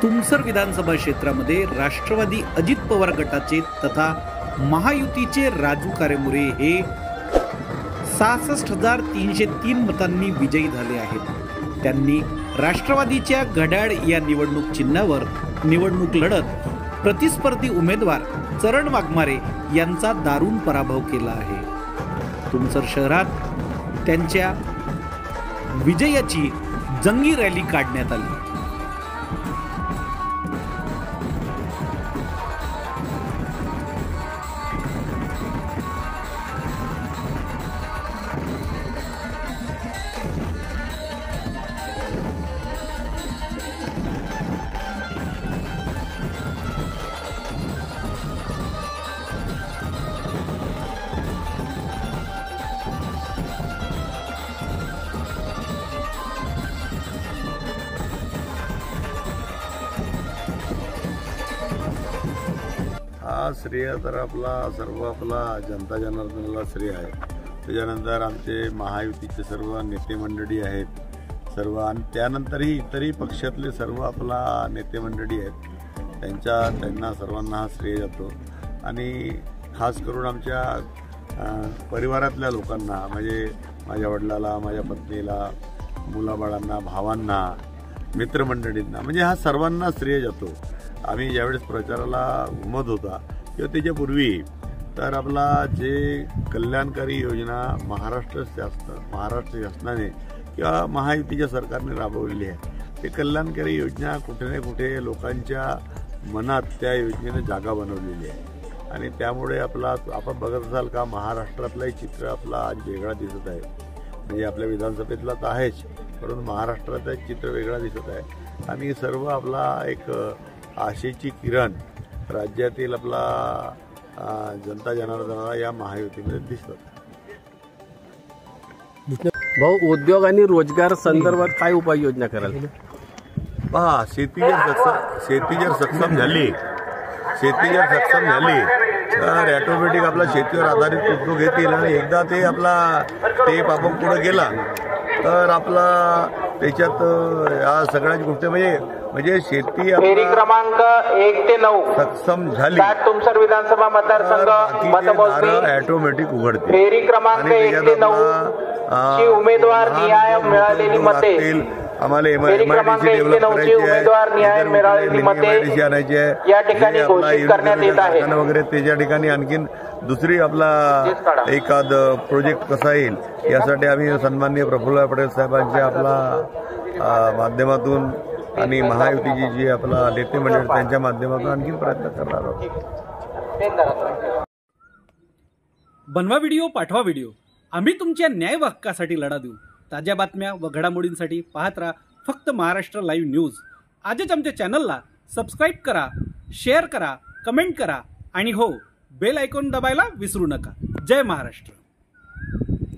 तुमसर विधानसभा क्षेत्रामध्ये राष्ट्रवादी अजित पवार गटाचे तथा महायुतीचे राजू कारेमुरे हे 66,303 मतांनी विजयी झाले आहेत। त्यांनी राष्ट्रवादीच्या घड्याळ या निवडणूक चिन्हावर निवडणूक लढत प्रतिस्पर्धी उमेदवार चरण वाघमारे यांचा दारुण पराभव केला आहे। तुमसर शहरात त्यांच्या विजयाची जंगी रॅली काढण्यात आली। हा श्रेय तर आपला जनता जनार्दनाला श्रेय आहे। त्याच्यानंतर आमचे महायुतीचे सर्व नेते मंडळी आहेत सर्व, आणि त्यानंतरही इतरही पक्षातले सर्व नेते मंडळी आहेत, त्यांना सर्वांना हा श्रेय जातो। आणि खास करून आमच्या परिवारातल्या लोकांना, म्हणजे माझ्या वडिलाला, माझ्या पत्नीला, मुलाबाळांना, भावांना, मित्रमंडळींना, म्हणजे हा सर्वांना श्रेय जातो। आम्ही ज्यावेळेस प्रचाराला घुमत होता किंवा त्याच्यापूर्वी तर जे कल्याणकारी योजना महाराष्ट्र शासनाने किंवा महायुतीच्या सरकारने राबवलेली आहे, ते कल्याणकारी योजना कुठे ना कुठे लोकांच्या मनात त्या योजनेने जागा बनवलेली आहे। आणि त्यामुळे आपण बघत असाल का महाराष्ट्रातलंही चित्र आज वेगळा दिसत आहे। म्हणजे आपल्या विधानसभेतला तर आहेच, परंतु महाराष्ट्राचं चित्र वेगळा दिसत आहे। आणि सर्व एक आशेची किरण राज्यातील जनता जनार्दनाला या महायुतीमध्ये दिसतात। भाऊ, उद्योग आणि रोजगार संदर्भात काय उपाययोजना कराल? पहा, शेती जर सक्षम झाली तर ऑटोमॅटिक शेतीवर आधारित उद्योग येतील। आणि एकदा ते टेप आपण पुढे गेला तर त्याच्यात या सगळ्याच गोष्टी म्हणजे शेती फेरी क्रमांक 1 ते 9 सक्षम झाली, तुमसर विधानसभा मतदारसंघ मतमोजणी ऑटोमॅटिक उघडते। फेरी क्रमांक 1 ते 9 ची उमेदवार निहाय मिळालेली मते, आम्हाला MIDC डेव्हलप करायची आहे, या ठिकाणी घोषित करण्यात येत आहे वगैरे। त्याच्या ठिकाणी आणखीन दुसरी एखाद प्रोजेक्ट कसा येईल यासाठी आम्ही सन्माननीय प्रफुल्ल पटेल साहेबांच्या माध्यमातून आणि महायुतीची जी नेते मंडळ त्यांच्या माध्यमातून आणखी प्रयत्न करणार आहोत। बनवा व्हिडिओ, पाठवा व्हिडिओ, आम्ही तुमच्या न्याय हक्कासाठी लढा देऊ। ताज्या बातम्या व घडामोडींसाठी पाहत राहा फक्त महाराष्ट्र लाईव्ह न्यूज। आजच आमच्या चॅनलला सबस्क्राईब करा, शेअर करा, कमेंट करा आणि हो, बेल आयकॉन दबायला विसरू नका। जय महाराष्ट्र।